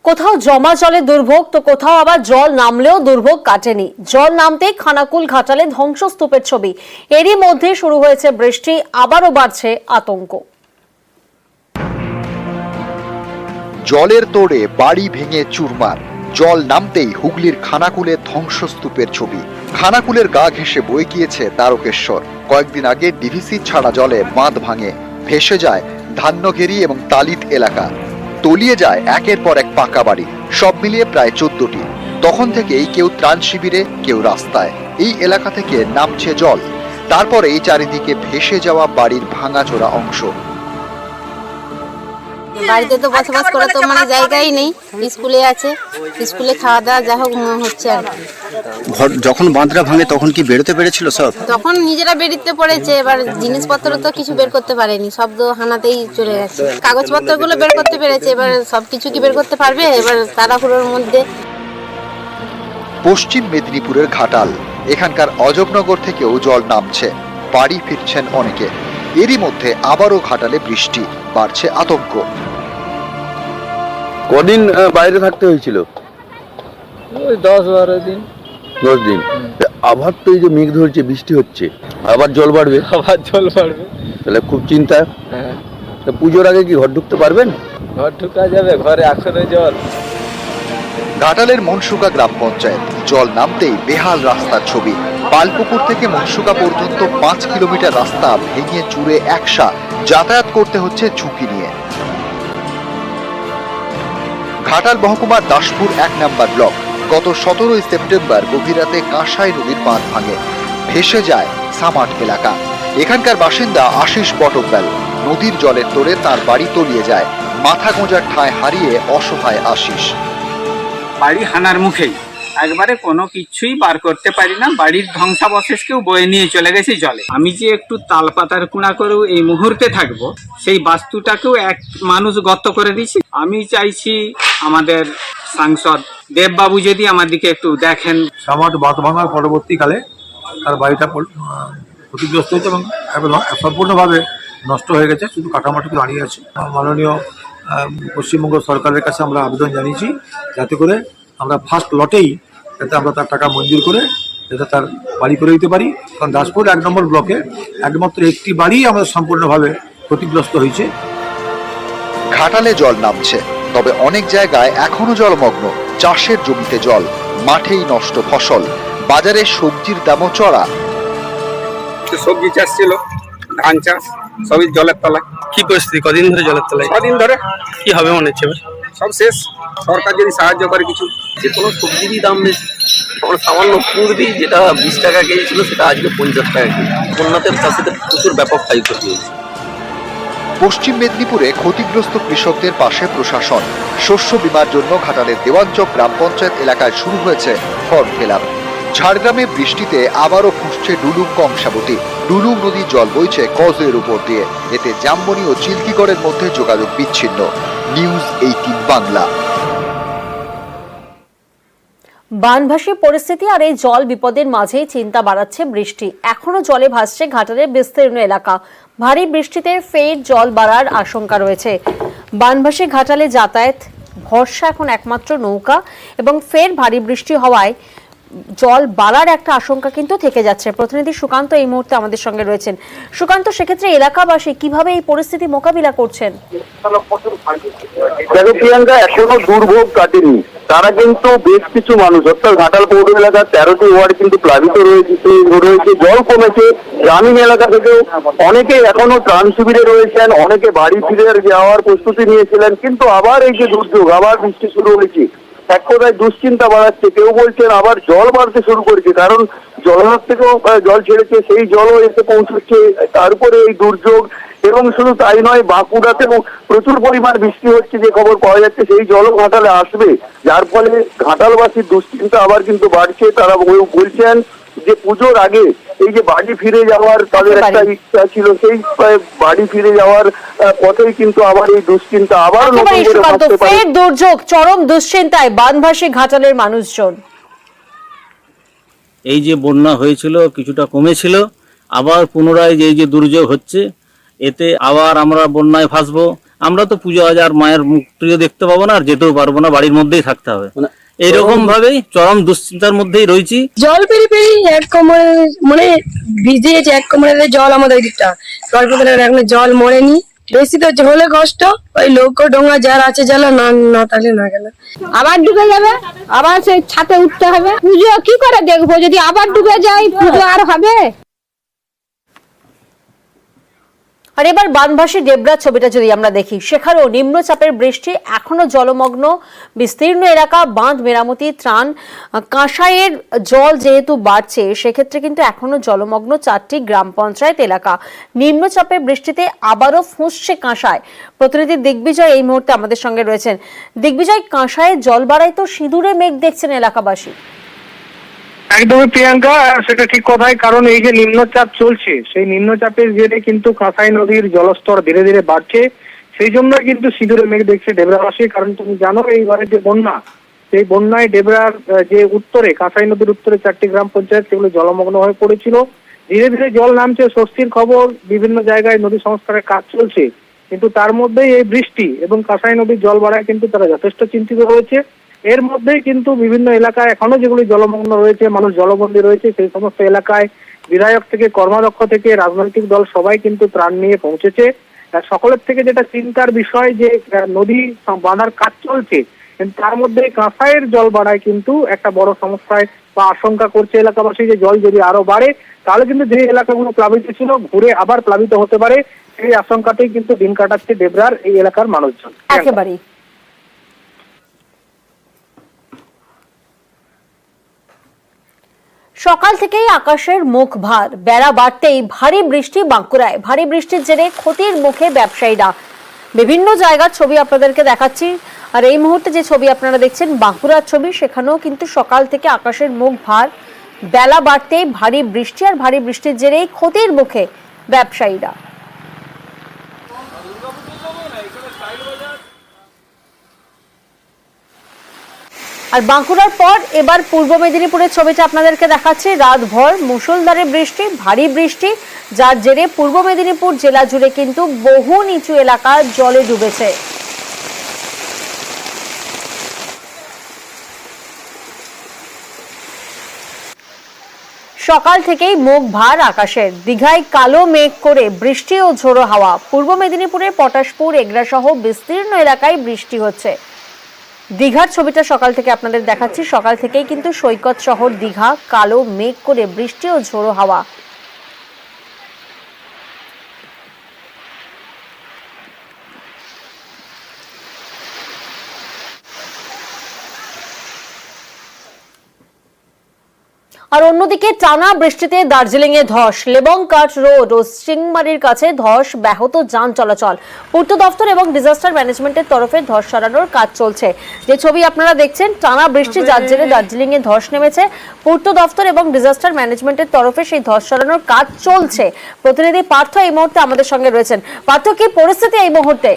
কোথাও জমা জলে দুর্ভোগ তো কোথাও আবার জল নামলেও দুর্ভোগ কাটেনি। জল নামতেই খানাকুল ঘাটালে ধ্বংসস্তূপের ছবি। এরই মধ্যে শুরু হয়েছে বৃষ্টি, আবারও বাড়ছে আতঙ্ক। জলের তোড়ে বাড়ি ভেঙে চুরমার, জল নামতেই হুগলির খানাকুলে ধ্বংসস্তূপের ছবি। খানাকুলের গা ঘেঁষে বয়ে গিয়েছে তারকেশ্বর। কয়েকদিন আগে ডিভিসি ছাড়া জলে বাঁধ ভাঙে, ভেসে যায় ধান্যঘেরি এবং তালিত এলাকা, তলিয়ে যায় একের পর এক পাকা বাড়ি, সব মিলিয়ে প্রায় 14টি। তখন থেকেই কেউ ত্রাণ শিবিরে, কেউ রাস্তায়। এই এলাকা থেকে নামছে জল, তারপরে এই চারিদিকে ভেসে যাওয়া বাড়ির ভাঙাচোরা অংশ। বাড়িতে তো বসবাস করা তো মানে জায়গাই নেই, স্কুলে আছে, স্কুলে খাওয়া দাওয়া যা হোক হচ্ছে আর কি। যখন বাঁধটা ভাঙে তখন কি বেরোতে পেরেছিল সব? তখন নিজেরা বেরিতে পড়েছে, এবার জিনিসপত্র তো কিছু বের করতে পারেনি, সব তো হানাতেই চলে গেছে। কাগজপত্রগুলো বের করতে পেরেছে, এবার সবকিছু কি বের করতে পারবে? এবার তাড়াহুড়োর মধ্যে। পশ্চিম মেদিনীপুরের ঘাটাল, এখানকার অজবনগর থেকেও জল নামছে, বাড়ি ফিরছেন অনেকে। এরই মধ্যে আবারও ঘাটালে বৃষ্টি, বাড়ছে আতঙ্ক। কদিন বাইরে থাকতে হয়েছিল? ওই 10-12 দিন। 10 দিন। আবার তো এই যে মেঘ ধরছে, বৃষ্টি হচ্ছে, আবার জল বাড়বে। আবার জল বাড়বে, তাহলে খুব চিন্তা। হ্যাঁ। পুজোর আগে কি ঘর ঢুকতে পারবেন? ঘর ঢুকা যাবে, ঘরে এখনো জল। ঘাটালের মনসুকা গ্রাম পঞ্চায়েত, জল নামতেই বেহাল রাস্তার ছবি। পালপুকুর থেকে মনসুকা পর্যন্ত 5 কিলোমিটার রাস্তা ভেঙে চুরে একসা, যাতায়াত করতে হচ্ছে ঝুঁকি নিয়ে। ঘাটাল মহকুমার দাসপুর 1 নম্বর ব্লক, গত 17 সেপ্টেম্বর গভীর রাতে কাঁসাই নদীর বাঁধ ভাঙে, ভেসে যায় সামাট এলাকা। এখানকার বাসিন্দা আশিস বটব্যাল, নদীর জলের তোড়ে তার বাড়ি তলিয়ে যায়। মাথা গোঁজার ঠাঁই হারিয়ে অসহায় আশিস। বাড়ি হানার মুখেই, একবারে কোনো কিছুই বার করতে পারি না, বাড়ির ধ্বংসাবশেষকেও বয়ে নিয়ে চলে গেছে জলে। আমি যে একটু তালপাতার কুঁড়া করেও এই মুহূর্তে থাকবো, সেই বাস্তুটাকেও এক মানুষ গর্ত করে দিয়েছি। আমি চাইছি আমাদের সাংসদ দেববাবু যদি আমার দিকে একটু দেখেন। সামাট বাঁধ ভাঙার পরবর্তীকালে তার বাড়িটা ক্ষতিগ্রস্ত হয়েছে এবং সম্পূর্ণভাবে নষ্ট হয়ে গেছে, শুধু কাঠামোটুকু দাঁড়িয়ে আছে। মাননীয় পশ্চিমবঙ্গ সরকারের কাছে আমরা আবেদন জানিয়েছি যাতে করে আমরা ফার্স্ট লটেই যাতে আমরা তার টাকা মঞ্জুর করে যাতে তার বাড়ি করে দিতে পারি। কারণ দাসপুর 1 নম্বর ব্লকে একমাত্র একটি বাড়ি আমাদের সম্পূর্ণভাবে ক্ষতিগ্রস্ত হয়েছে। ঘাটালে জল নামছে, তবে অনেক জায়গায় এখনো জলমগ্ন। চাষের জমিতে জল, মাঠেই নষ্ট ফসল, বাজারে সবজির দামও চড়া। সবজি চাষ ছিল, ধান চাষ, সবই জলের তলায়। কি পরিস্থিতি? কদিন ধরে জলের তলায়? কদিন ধরে কি হবে মনে হচ্ছে এবার? সব শেষ। সরকার যদি সাহায্য করে কিছু। যে কোনো সবজিরই দাম বেশি। তখন সামান্য কুঁদরি যেটা 20 টাকা কেজি ছিল সেটা আজকে 50 টাকা কেজি। বন্যাতে চাষিদের প্রচুর ব্যাপক ক্ষয়ক্ষতি হয়েছে। পশ্চিম মেদিনীপুরে ক্ষতিগ্রস্ত কৃষকদের পাশে প্রশাসন। শস্য বীমার জন্য ঘাটালের দেওয়ানচক গ্রাম পঞ্চায়েত এলাকায় শুরু হয়েছে ফর্ম ফিল আপ। ঝাড়গ্রামে বৃষ্টিতে আবারও ফুঁসছে ডুলুং কংসাবতী। ডুলুং নদীর জল বইছে কজের উপর দিয়ে, এতে জামবনি ও চিল্কিগড়ের মধ্যে যোগাযোগ বিচ্ছিন্ন। নিউজ 18 বাংলা। বানভাসী পরিস্থিতি আর এই জল বিপদের মাঝেই চিন্তা বাড়াচ্ছে বৃষ্টি। এখনো জলে ভাসছে ঘাটালের বিস্তীর্ণ এলাকা। ভারী বৃষ্টিতে ফের জল বাড়ার আশঙ্কা রয়েছে। বানভাসী ঘাটালে যাতায়াত ভরসা এখন একমাত্র নৌকা, এবং ফের ভারী বৃষ্টি হওয়ায় জল বাড়ার একটা আশঙ্কা কিন্তু থেকে যাচ্ছে। প্রতিনিধি সুকান্ত এই মুহূর্তে আমাদের সঙ্গে রয়েছেন। সুকান্ত, সেক্ষেত্রে এলাকাবাসী কিভাবে এই পরিস্থিতি মোকাবিলা করছেন? প্রিয়াঙ্কা, এখনো দুর্ভোগ কাটেনি। তারা কিন্তু বেশ কিছু মানুষ, অর্থাৎ ঘাটাল পৌর এলাকার 13টি ওয়ার্ড কিন্তু প্লাবিত রয়েছে, জল কমেছে। গ্রামীণ এলাকা থেকেও অনেকে এখনো ত্রাণ শিবিরে রয়েছেন, অনেকে বাড়ি ফিরে যাওয়ার প্রস্তুতি নিয়েছিলেন, কিন্তু আবার এই যে দুর্যোগ, আবার বৃষ্টি শুরু হয়েছে, এক কথায় দুশ্চিন্তা বাড়াচ্ছে। কেউ বলছেন আবার জল বাড়তে শুরু করেছে, কারণ জলাধার থেকেও জল ছেড়েছে, সেই জলও এসে পৌঁছচ্ছে। তারপরে এই দুর্যোগ, এবং শুধু তাই নয়, বাঁকুড়াতেও প্রচুর পরিমাণ বৃষ্টি হচ্ছে যে খবর পাওয়া যাচ্ছে, সেই জলও ঘাটালে আসবে, যার ফলে ঘাটালবাসীর দুশ্চিন্তা আবার কিন্তু বাড়ছে। তারা বলছেন যে পুজোর আগে এই যে বাড়ি ফিরে যাওয়ার তাদের একটা ইচ্ছা ছিল, সেই বাড়ি ফিরে যাওয়ার পথেই কিন্তু আবার এই দুশ্চিন্তা আবার ফের দুর্যোগ, চরম দুশ্চিন্তায় বানভাসী ঘাটালের মানুষজন। এই যে বন্যা হয়েছিল কিছুটা কমেছিল, আবার পুনরায় যে দুর্যোগ হচ্ছে, এতে আবার আমরা বন্যায় ফাঁসবো। আমরা তো পুজো আজ আর মায়ের মুখটিও দেখতে পাবো না, আর যেতেও পারবো না, বাড়ির মধ্যেই থাকতে হবে। মানে এইরকম ভাবেই চরম দুশ্চিন্তার মধ্যেই রয়েছি। জল পেরি পেরি এক কোমরে মানে ভিজেছে, এক কোমরের জল আমাদের দিকটা জল পেতে এখন জল মরেনি। বেশি তো হলে কষ্ট, ওই লোক ডোঙা যার আছে জ্বালা না না তাহলে না গেল আবার ডুবে যাবে, আবার সেই ছাতে উঠতে হবে। পুজো কি করে দেখবো যদি আবার ডুবে যায়? পুজো আর হবে? আর এবার বানভাসী ডেবরা ছবিটা যদি আমরা দেখি, সেখানেও নিম্নচাপের বৃষ্টি, এখনো জলমগ্ন বিস্তীর্ণ এলাকা, বাঁধ মেরামতি, ত্রাণ, কাঁসাইয়ের জল যেহেতু বাড়ছে সেক্ষেত্রে কিন্তু এখনো জলমগ্ন 4টি গ্রাম পঞ্চায়েত এলাকা। নিম্নচাপের বৃষ্টিতে আবারও ফুঁসছে কাঁসাই। প্রতিনিধি দিগ্বিজয় এই মুহূর্তে আমাদের সঙ্গে রয়েছেন। দিগ্বিজয়, কাঁসাইয়ের জল বাড়ায় তো সিঁদুরে মেঘ দেখছেন এলাকাবাসী। একদমই প্রিয়াঙ্কা, সেটা ঠিক কথাই। কারণ এই যে নিম্নচাপ চলছে, সেই নিম্নচাপের জেরে কিন্তু কাঁসাই নদীর জলস্তর ধীরে ধীরে বাড়ছে। সেই জন্য কিন্তু সিঁদুরে মেঘ দেখছে ডেবরাবাসী। কারণ তুমি জানো এইবারে যে বন্যা, সেই বন্যায় ডেবরার যে উত্তরে, কাঁসাই নদীর উত্তরে 4টি গ্রাম পঞ্চায়েত সেগুলো জলমগ্ন হয়ে পড়েছিল। ধীরে ধীরে জল নামছে, স্বস্তির খবর। বিভিন্ন জায়গায় নদী সংস্কারের কাজ চলছে, কিন্তু তার মধ্যেই এই বৃষ্টি এবং কাঁসাই নদীর জল বাড়ায় কিন্তু তারা যথেষ্ট চিন্তিত রয়েছে। এর মধ্যেই কিন্তু বিভিন্ন এলাকায় এখনো যেগুলি জলমগ্ন রয়েছে, মানুষ জলবন্দী রয়েছে, সেই সমস্ত এলাকায় বিধায়ক থেকে কর্মাধ্যক্ষ থেকে রাজনৈতিক দল সবাই কিন্তু ত্রাণ নিয়ে পৌঁছেছে। সকলের থেকে যেটা চিন্তার বিষয় যে নদী বাঁধার কাজ চলছে, কিন্তু তার মধ্যে কাঁসাইয়ের জল বাড়ায় কিন্তু একটা বড় সমস্যায় বা আশঙ্কা করছে এলাকাবাসী যে জল যদি আরো বাড়ে তাহলে কিন্তু যে এলাকাগুলো প্লাবিত ছিল ঘুরে আবার প্লাবিত হতে পারে। সেই আশঙ্কাতেই কিন্তু দিন কাটাচ্ছে ডেবরার এই এলাকার মানুষজন। একেবারেই। সকাল থেকেই আকাশের মুখ ভার, বেড়া বাড়তেই ভারী বৃষ্টি বাঁকুড়ায়। ভারী বৃষ্টির জেরে ক্ষতির মুখে ব্যবসায়ীরা। বিভিন্ন জায়গার ছবি আপনাদেরকে দেখাচ্ছি। আর এই মুহূর্তে যে ছবি আপনারা দেখছেন বাঁকুড়ার ছবি, সেখানেও কিন্তু সকাল থেকে আকাশের মুখ ভার, বেলা বাড়তেই ভারী বৃষ্টি, আর ভারী বৃষ্টির জেরেই ক্ষতির মুখে ব্যবসায়ীরা। আর বাঁকুড়ার পর এবার পূর্ব মেদিনীপুরের ছবিটা আপনাদেরকে দেখাচ্ছি। রাতভর মুষলধারে বৃষ্টি, ভারী বৃষ্টি, যার জেরে পূর্ব মেদিনীপুর জেলা জুড়ে কিন্তু বহু নিচু এলাকা জলে ডুবেছে। সকাল থেকেই মুখ ভার আকাশের। দীঘায় কালো মেঘ করে বৃষ্টি ও ঝোড়ো হাওয়া। পূর্ব মেদিনীপুরের পটাশপুর, এগরা সহ বিস্তীর্ণ এলাকায় বৃষ্টি হচ্ছে। দীঘার ছবিটা সকাল থেকে আপনাদের দেখাচ্ছি। সকাল থেকেই কিন্তু সৈকত শহর দীঘা কালো মেঘ করে বৃষ্টি ও ঝোড়ো হাওয়া। আর অন্যদিকে টানা বৃষ্টিতে দার্জিলিং এ ধস, লেবংকাট রোড ও সিংমারির কাছে ধস, ব্যাহত যান চলাচল। পূর্ত দফতর এবং ডিজাস্টার ম্যানেজমেন্টের তরফে ধস সরানোর কাজ চলছে। যে ছবি আপনারা দেখছেন, টানা বৃষ্টি যার জেরে দার্জিলিং এ ধস নেমেছে। পূর্ত দফতর এবং ডিজাস্টার ম্যানেজমেন্টের তরফে সেই ধস সরানোর কাজ চলছে। প্রতিনিধি পার্থ এই মুহূর্তে আমাদের সঙ্গে রয়েছেন। পার্থ, কি পরিস্থিতি এই মুহূর্তে?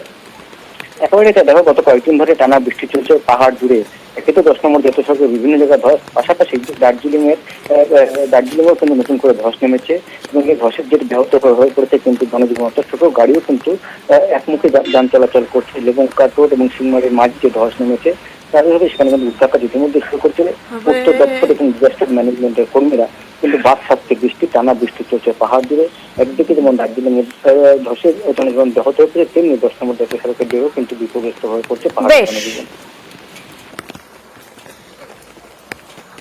একেবারে দেখো, গত কয়েকদিন ধরে টানা বৃষ্টি চলছে পাহাড় জুড়ে। একে তো 10 নম্বর জাতীয় সড়কের বিভিন্ন জায়গায় ধস, পাশাপাশি দার্জিলিংয়েও কিন্তু নতুন করে ধস নেমেছে এবং এই ধসের যেটি ব্যাহত হয়ে পড়েছে কিন্তু জনজীবন, অর্থাৎ ছোট গাড়িও কিন্তু একমুখে যান চলাচল করছে। লেবংকাট রোড এবং সিংমারির মাঝে যে ধস নেমেছে তার জন্য সেখানে কিন্তু উদ্ধার কাজ ইতিমধ্যে শুরু করছিল। উত্তর দপ্তর এবং ডিজাস্টার ম্যানেজমেন্টের কর্মীরা কিন্তু বাদ থাকতে বৃষ্টি, টানা বৃষ্টি চলছে পাহাড় জুড়ে। একদিকে যেমন দার্জিলিং এর ধসের জনজীবন ব্যাহত হচ্ছে, তেমনি 10 নম্বর জাতীয় সড়কের দিকেও কিন্তু বিপর্যস্ত হয়ে পড়ছে পাহাড় জনজীবন।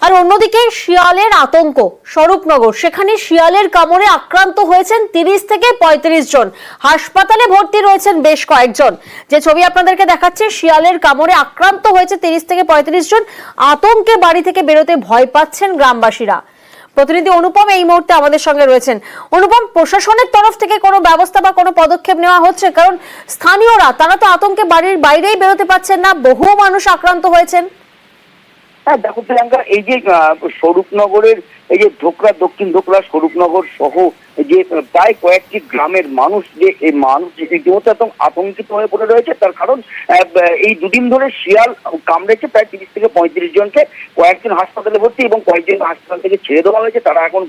আর অন্যদিকে শিয়ালের আতঙ্ক স্বরূপনগর, সেখানে শিয়ালের কামড়ে আক্রান্ত হয়েছেন 30 থেকে 35 জন। হাসপাতালে ভর্তি রয়েছেন বেশ কয়েকজন। যে ছবি আপনাদেরকে দেখাচ্ছে, শিয়ালের কামড়ে আক্রান্ত হয়েছে 30 থেকে 35 জন। আতঙ্কে বাড়ি থেকে বেরোতে ভয় পাচ্ছেন গ্রামবাসীরা। প্রতিনিধি অনুপম এই মুহূর্তে আমাদের সঙ্গে রয়েছেন। অনুপম, প্রশাসনের তরফ থেকে কোনো ব্যবস্থা বা কোনো পদক্ষেপ নেওয়া হচ্ছে? কারণ স্থানীয়রা তারা তো আতঙ্কে বাড়ির বাইরেই বেরোতে পারছেন না, বহু মানুষ আক্রান্ত হয়েছেন। হ্যাঁ দেখো প্রিয়াঙ্কা, এই যে স্বরূপনগরের এই যে ধোকরা, দক্ষিণ ধোকরা, স্বরূপনগর সহ যে প্রায় কয়েকটি গ্রামের মানুষ, যে এই মানুষ রীতিমতো একদম আতঙ্কিত হয়ে পড়ে রয়েছে। তার কারণ এই দুদিন ধরে শিয়াল কামড়েছে প্রায় 30 থেকে 35 জনকে। কয়েকজন হাসপাতালে ভর্তি এবং কয়েকজন হাসপাতাল থেকে ছেড়ে দেওয়া হয়েছে। তারা এখন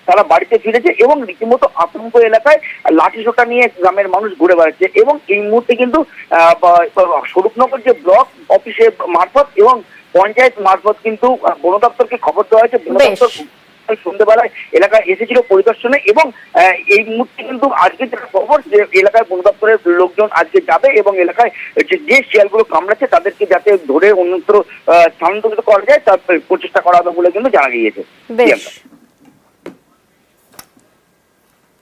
তারা বাড়িতে ফিরেছে এবং রীতিমতো আতঙ্ক এলাকায় লাঠিসোঁটা নিয়ে গ্রামের মানুষ ঘুরে বেড়াচ্ছে। এবং এই মুহূর্তে কিন্তু স্বরূপনগর যে ব্লক অফিসের মারফত এবং পঞ্চায়েত মারফত কিন্তু বন দপ্তরকে খবর দেওয়া হয়েছে। বন দপ্তর সন্ধ্যেবেলায় এলাকায় এসেছিল পরিদর্শনে এবং এই মুহূর্তে কিন্তু আজকে যেটা খবর, যে এলাকায় বন দপ্তরের লোকজন আজকে যাবে এবং এলাকায় যে শিয়ালগুলো কামড়াচ্ছে তাদেরকে যাতে ধরে অন্যত্র স্থানান্তরিত করা যায় তার প্রচেষ্টা করা হবে বলে কিন্তু জানা গিয়েছে। বেশ।